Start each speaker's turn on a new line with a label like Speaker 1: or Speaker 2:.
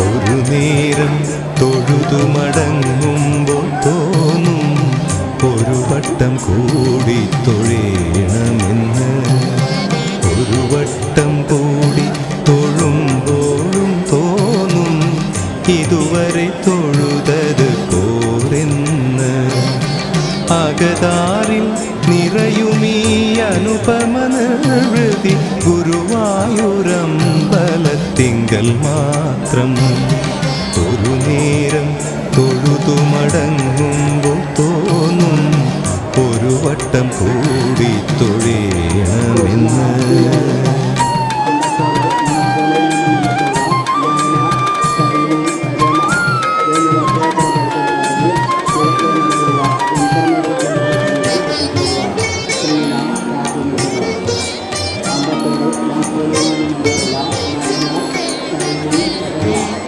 Speaker 1: ഒരു നേരം തൊഴുതു മടങ്ങുമ്പോൾ തോന്നും ഒരു വട്ടം കൂടി തൊഴേണമെന്ന്. ഒരു വട്ടം കൂടി തൊഴുമ്പോഴും തോന്നും ഇതുവരെ തൊഴുതത് പോരെന്ന്. അകതാരിൽ നിറയുമീ അനുപമ നിർവൃതി ഗുരുവായൂരമ്പലത്തിങ്കൽ മാത്രം. ഒരു നേരം തൊഴുതു മടങ്ങുമ്പോൾ തോന്നും ഒരു വട്ടം കൂടി തൊഴേണമെന്ന്.